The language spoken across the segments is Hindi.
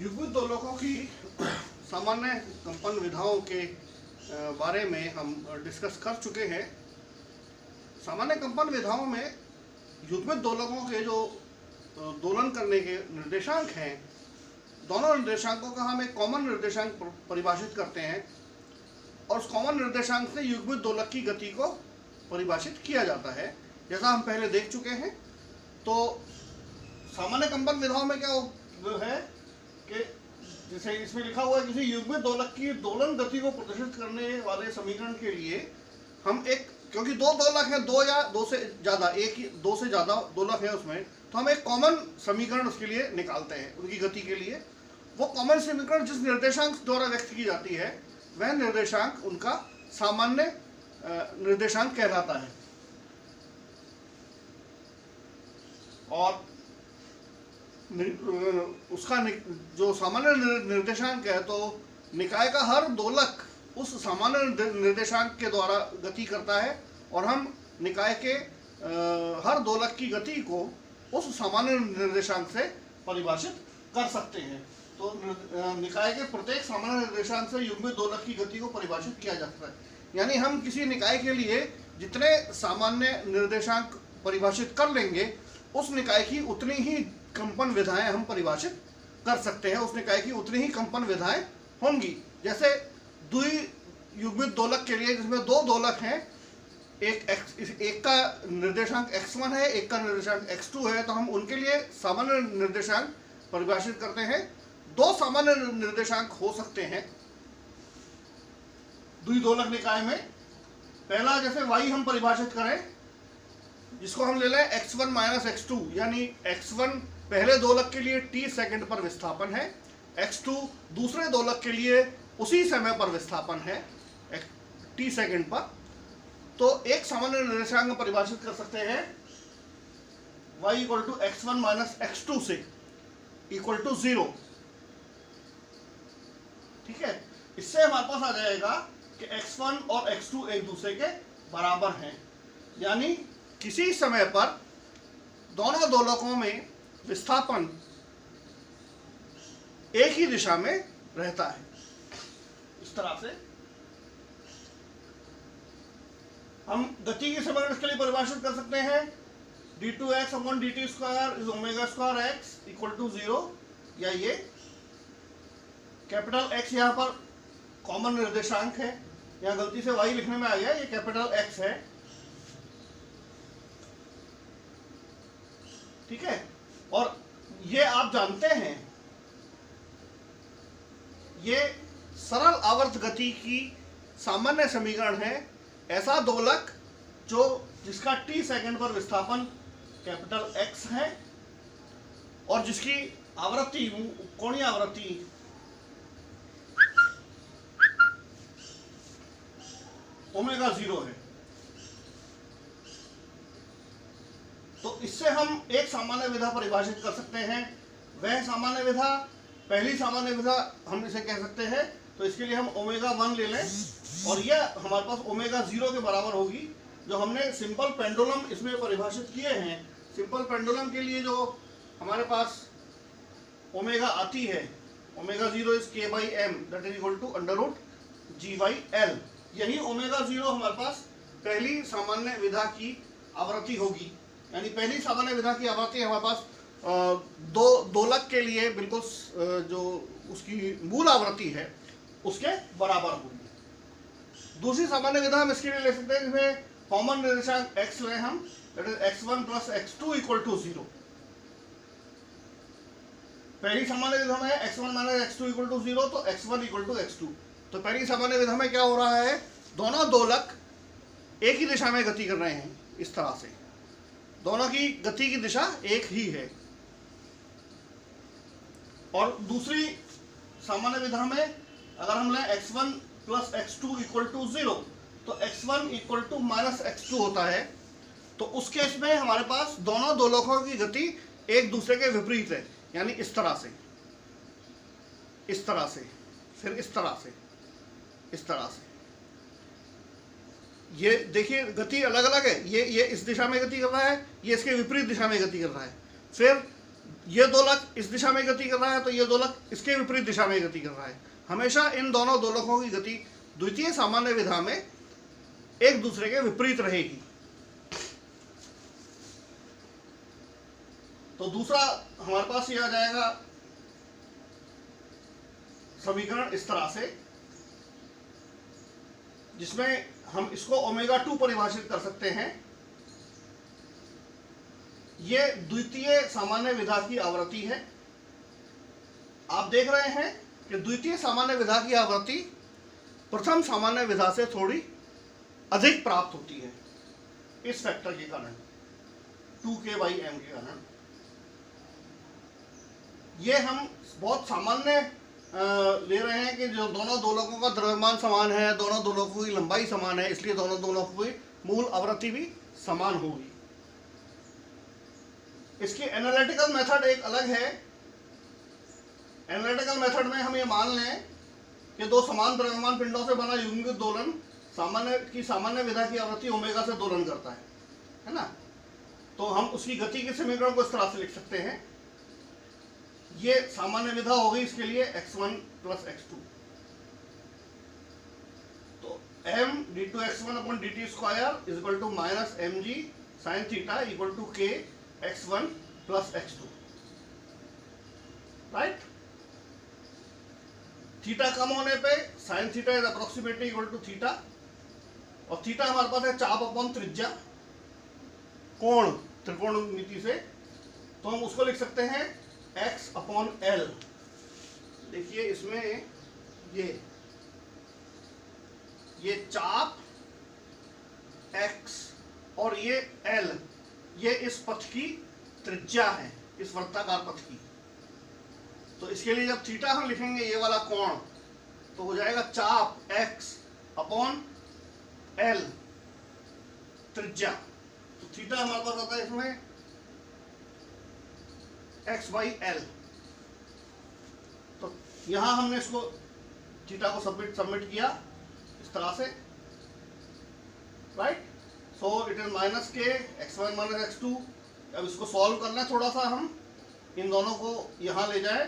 युग्मित दोलकों की सामान्य कंपन विधाओं के बारे में हम डिस्कस कर चुके हैं। सामान्य कंपन विधाओं में युग्मित दोलकों के जो दोलन करने के निर्देशांक हैं, दोनों निर्देशांकों का हम एक कॉमन निर्देशांक परिभाषित करते हैं और उस कॉमन निर्देशांक से युग्मित दोलक की गति को परिभाषित किया जाता है, जैसा हम पहले देख चुके हैं। तो सामान्य कंपन विधाओं में क्या है कि जैसे इसमें लिखा हुआ है, किसी युग्मित दोलक की दोलन गति को प्रदर्शित करने वाले समीकरण के लिए हम एक, क्योंकि दो दोलक हैं, दो या दो से ज़्यादा, एक ही दो से ज़्यादा दोलक है उसमें, तो हम एक कॉमन समीकरण उसके लिए निकालते हैं उनकी गति के लिए। वो कॉमन समीकरण जिस निर्देशांक द्वारा व्यक्त की जाती है वह निर्देशांक उनका सामान्य निर्देशांक कहलाता है। और उसका जो सामान्य निर्देशांक है, तो निकाय का हर दोलक उस सामान्य निर्देशांक के द्वारा गति करता है और हम निकाय के हर दोलक की गति को उस सामान्य निर्देशांक से परिभाषित कर सकते हैं। तो निकाय के प्रत्येक सामान्य निर्देशांक से युग्मित दोलक की गति को परिभाषित किया जाता है। यानी हम किसी निकाय के लिए जितने सामान्य निर्देशांक परिभाषित कर लेंगे, उस निकाय की उतनी ही कंपन विधाएं हम परिभाषित कर सकते हैं, उस निकाय की उतनी ही कंपन विधाएं होंगी। जैसे द्वियुग्मित दोलक के लिए जिसमें दो दोलक हैं, एक का निर्देशांक x1 है, एक का निर्देशांक x2 है, तो हम उनके लिए सामान्य निर्देशांक परिभाषित करते हैं। दो सामान्य निर्देशांक हो सकते हैं द्विदोलक निकाय में। पहला जैसे y हम परिभाषित करें, जिसको हम ले लें x1 माइनस x2, यानी x1 पहले दोलक के लिए t सेकंड पर विस्थापन है, x2 दूसरे दोलक के लिए उसी समय पर विस्थापन है t सेकंड पर। तो एक सामान्य निर्देशांक परिभाषित कर सकते हैं y equal to x1 minus x2 से इक्वल टू 0। ठीक है, इससे हमारे पास आ जाएगा कि x1 और x2 एक दूसरे के बराबर हैं, यानी किसी समय पर दोनों दोलकों में विस्थापन एक ही दिशा में रहता है। इस तरह से हम गति के समीकरण इसके लिए परिभाषित कर सकते हैं d2x upon dt square is omega square x equal to 0, या ये कैपिटल X यहाँ पर कॉमन निर्देशांक है, यहाँ गलती से y लिखने में आ गया, ये कैपिटल X है। ठीक है, और ये आप जानते हैं, ये सरल आवर्त गति की सामान्य समीकरण है। ऐसा दोलक जिसका t सेकंड पर विस्थापन कैपिटल X है और जिसकी आवृत्ति, कोणीय आवृत्ति ओमेगा 0 है, तो इससे हम एक सामान्य विधा परिभाषित कर सकते हैं। वह सामान्य विधा, पहली सामान्य विधा हम इसे कह सकते हैं, तो इसके लिए हम ओमेगा 1 ले लें और यह हमारे पास ओमेगा 0 के बराबर होगी, जो हमने सिंपल पेंडुलम इसमें परिभाषित किए हैं। सिंपल पेंडुलम के लिए जो हमारे पास ओमेगा आती है, omega 0 is k by m that is equal to under root g by l। यही ओमेगा 0 हमारे पास पहली सामान्य विधा की आवृत्ति होगी, यानी पहली सामान्य विधा की आवृत्ति हमारे पास दो दोलक के लिए बिल्कुल जो उसकी मूल आवृत्ति है उसके बराबर होगी। दूसरी सामान्य विधा हम इसके लिए ले सकते हैं, जिसमें कॉमन निर्देशांक x लें हम, that is x1 plus x2 equal to 0। पहली सामान्य विधा में x1 minus x2 equal to 0, तो x1 इक्वल टू x2। तो पहली सामान्य विधा में क्या हो रहा है, दोनों दोलक एक ही दिशा में गति कर रहे हैं। इस तरह से दोनों की गति की दिशा एक ही है। और दूसरी सामान्य विधा में अगर हम लें x1 plus x2 equal to 0, तो x1 equal to minus x2 होता है। तो उस केस में हमारे पास दोनों दोलकों की गति एक दूसरे के विपरीत है, यानी इस तरह से, इस तरह से, फिर इस तरह से, इस तरह से। ये देखिए गति अलग अलग है, ये इस दिशा में गति कर रहा है, ये इसके विपरीत दिशा में गति कर रहा है। फिर ये दोलक इस दिशा में गति कर रहा है तो ये दोलक इसके विपरीत दिशा में गति कर रहा है। हमेशा इन दोनों दोलकों की गति द्वितीय सामान्य विधा में एक दूसरे के विपरीत रहेगी। तो दूसरा हमारे पास ये आ जाएगा समीकरण इस तरह से, जिसमें हम इसको ओमेगा 2 परिभाषित कर सकते हैं। ये द्वितीय सामान्य विधा की आवृत्ति है। आप देख रहे हैं कि द्वितीय सामान्य विधा की आवृत्ति प्रथम सामान्य विधा से थोड़ी अधिक प्राप्त होती है इस फैक्टर के कारण, 2k/m के कारण। ये हम बहुत सामान्य ले रहे हैं कि जो दोनों दोलकों का द्रव्यमान समान है, दोनों दोलकों की लंबाई समान है, इसलिए दोनों दोलकों की मूल आवृत्ति भी समान होगी। इसकी एनालिटिकल मेथड एक अलग है। एनालिटिकल मेथड में हम ये मान लें कि दो समान द्रव्यमान पिंडों से बना युग्मित दोलन सामान्य विधा की आवृत्ति ओमेगा से दोलन करता है ना। तो हम उसकी गति के समीकरण को इस तरह से लिख सकते हैं। ये सामान्य विधा हो गई इसके लिए x1 + x2। तो m d2x1/dt² = -mg sin theta = k x1 + x2, right. Theta कम होने पे sine theta is approximately equal to theta, और थीटा हमारे पास है चाप/त्रिज्या कोण त्रिकोणमिति से, तो हम उसको लिख सकते हैं x/L। देखिए इसमें ये चाप x और ये L, ये इस पथ की त्रिज्या है, इस वृत्ताकार पथ की। तो इसके लिए जब थीटा हम लिखेंगे ये वाला कोण, तो हो जाएगा चाप x/L त्रिज्या। तो थीटा हमारे पास आता है इसमें x/L। तो यहां हमने इसको थीटा को सबमिट किया इस तरह से, right. So it is -k x1 - x2। अब इसको सॉल्व करना है थोड़ा सा, हम इन दोनों को यहां ले जाए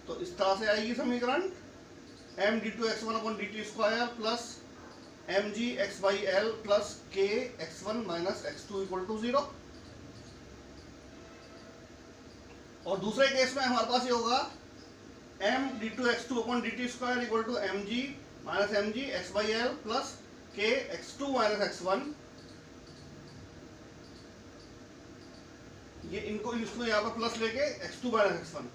तो इस तरह से आएगी समीकरण m d2x1/dt² + mg x/L + k x1 - x2 = 0। और दूसरे केस में हमारे पास ये होगा m d2x2/dt² = mg - mg x/L + k x2 - x1। ये इसको यहाँ पर प्लस लेके x2 - x1।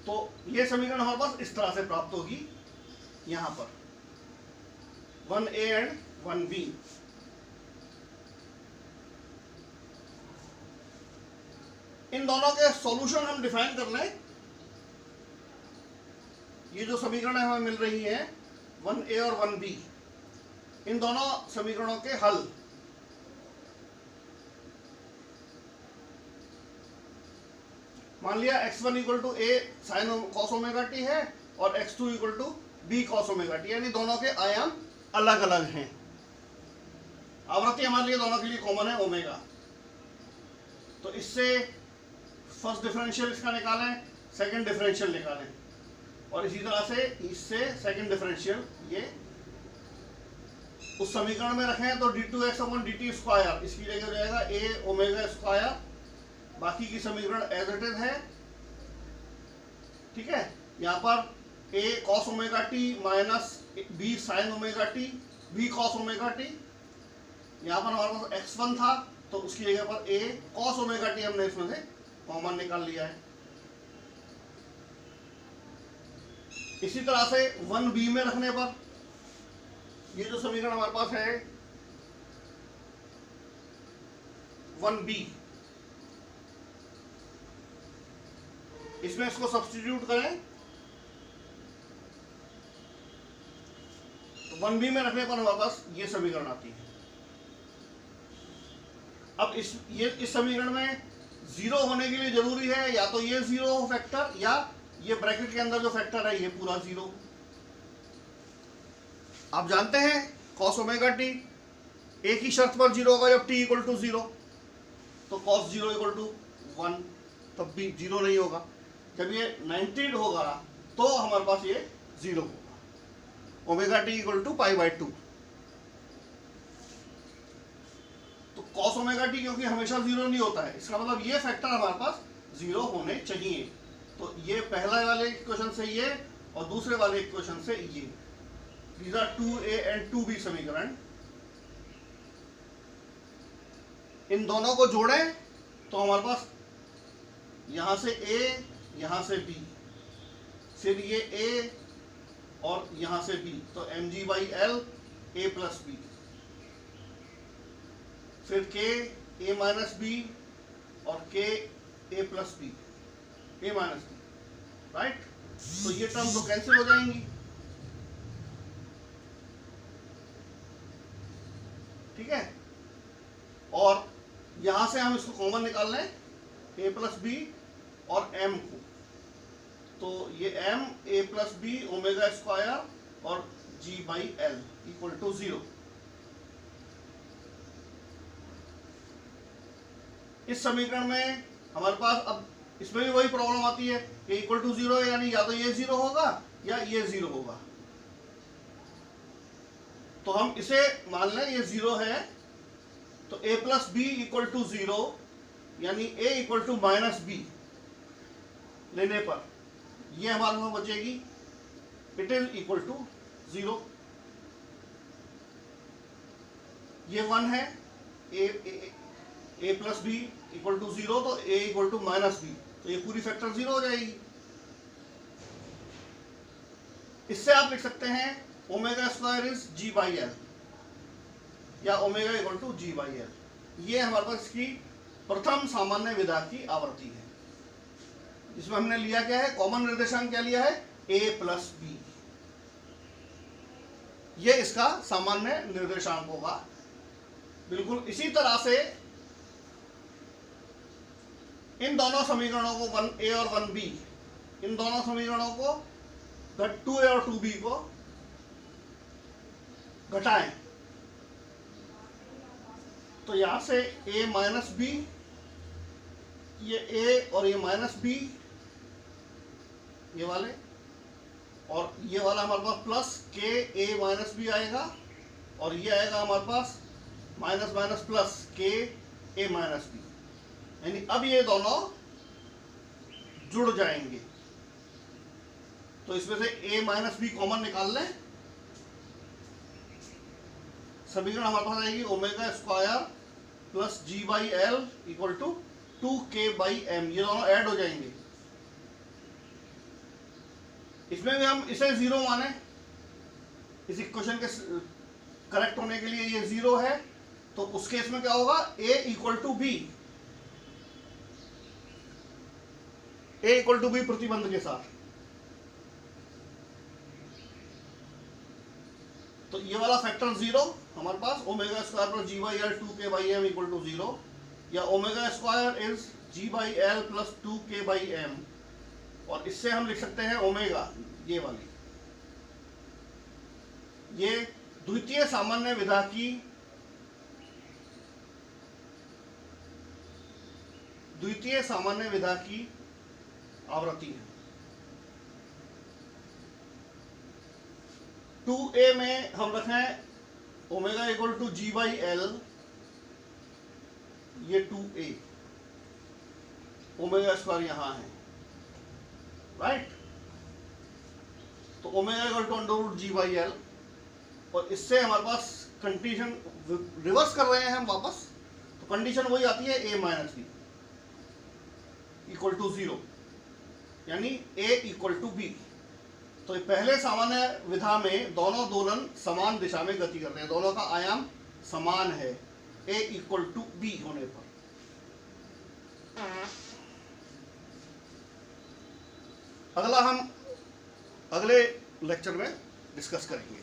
तो ये समीकरण हमारे पास इस तरह से प्राप्त होगी, यहां पर 1a एंड 1b। इन दोनों के सॉल्यूशन हम डिफाइन कर लें। ये जो समीकरण हमें मिल रही है 1a और 1b, इन दोनों समीकरणों के हल। मान लिया x1 = a sin cos ωt है और x2 = b cos ωt, यानी दोनों के आयाम अलग अलग हैं। आवृत्ति हमारे लिए दोनों के लिए कॉमन है ओमेगा। तो इससे फर्स्ट डिफरेंशियल इसका निकालें, सेकंड डिफरेंशियल निकालें, और इसी तरह से इससे सेकंड डिफरेंशियल ये उस समीकरण में रखें तो d2x/dt², इसकी जगह हो जाएगा a ω²। बाकी की समीकरण एज इट इज है, ठीक है। यहाँ पर a cos ωt - b sin ωt, b cos ωt। यहाँ पर हमारे पास x1 था तो उसकी जगह पर a cos ωt हमने इसमें से कॉमन निकाल लिया है। इसी तरह से 1b में रखने पर ये जो समीकरण हमारे पास है 1b, इसमें इसको सब्स्टिट्यूट करें तो 1b में रखने पर हमारे पास ये समीकरण आती है। अब इस समीकरण में 0 होने के लिए जरूरी है या तो ये 0 हो फैक्टर, या ये ब्रैकेट के अंदर जो फैक्टर है ये पूरा 0। आप जानते हैं cos ωt एक ही शर्त पर 0 होगा जब t = 0, तो cos 0 = 1। तब भी जीरो नहीं होगा। जब ये 90 होगा तो हमारे पास ये जीरो होगा। Omega T equal to π/2। तो कॉस ओमेगा टी क्योंकि हमेशा जीरो नहीं होता है, इसका मतलब ये फैक्टर हमारे पास जीरो होने चाहिए। तो ये पहला वाले इक्वेशन से ये और दूसरे वाले इक्वेशन से ये, these are 2a and 2b समीकरण। इन दोनों को जोड़ें तो हमारे पास यहां से a यहां से b, फिर ये a और यहां से b, तो mg/l a प्लस b, फिर k a माइनस b और k a plus b, a minus b, right. तो ये टर्म तो कैंसिल हो जाएंगी, ठीक है। और यहां से हम इसको कॉमन निकाल लें, a प्लस बी और m को, तो ये m a plus b omega square और g/l इक्वल टू 0। इस समीकरण में हमारे पास अब इसमें भी वही प्रॉब्लम आती है, a इक्वल टू 0 है, यानी या तो ये 0 होगा या ये 0 होगा। तो हम इसे मान लें ये 0 है, तो a plus b equal to 0 यानी a equal to minus b लेने पर ये हमारे पास बचेगी, इट इज इक्वल टू 0। ये 1 है, a plus b equal to 0, तो a equal to minus b, तो ये पूरी फैक्टर 0 हो जाएगी। इससे आप लिख सकते हैं ओमेगा स्क्वायर इज g/l या ओमेगा इक्वल टू g/l। ये हमारे पास इसकी प्रथम सामान्य विधा की आवृत्ति है, जिसमें हमने लिया क्या है, कॉमन निर्देशांक क्या लिया है, a प्लस बी। ये इसका सामान्य निर्देशांक होगा। बिल्कुल इसी तरह से इन दोनों समीकरणों को 1a और 1b, इन दोनों समीकरणों को 2a और 2b को घटाएं, तो यहां से a माइनस बी, ये a और ये माइनस बी, ये वाले, और ये वाला हमारे पास plus k a minus B आएगा, और ये आएगा हमारे पास minus minus plus k a minus B. यानी अब ये दोनों जुड़ जाएंगे, तो इसमें से a माइनस बी कॉमन निकाल लें, समीकरण हमारे पास आएगी omega square plus g/l equal to 2k/m। ये दोनों ऐड हो जाएंगे। इसमें भी हम इसे 0 माने, इस इक्वेशन के करेक्ट होने के लिए ये 0 है, तो उस केस में क्या होगा, a equal to b, a equal to B प्रतिबंध के साथ। तो ये वाला फैक्टर 0 हमारे पास omega square plus g/l 2k/m equal to 0, या omega square is g/l plus 2k/m, और इससे हम लिख सकते हैं ओमेगा, ये वाली, ये द्वितीय सामान्य विधा की आवृत्ति है। 2a में हम रखें ओमेगा इक्वल टू g/l, ये 2a, ओमेगा स्क्वायर यहां है, राइट। तो omega equal to under g/l, और इससे हमारे पास कंडीशन रिवर्स कर रहे हैं हम वापस, तो कंडीशन वही आती है a minus b equal to 0, यानी a इक्वल टू b। तो पहले सामान्य विधा में दोनों दोलन समान दिशा में गति करते हैं, दोनों का आयाम समान है a इक्वल टू b होने पर। अगला हम अगले लेक्चर में डिस्कस करेंगे।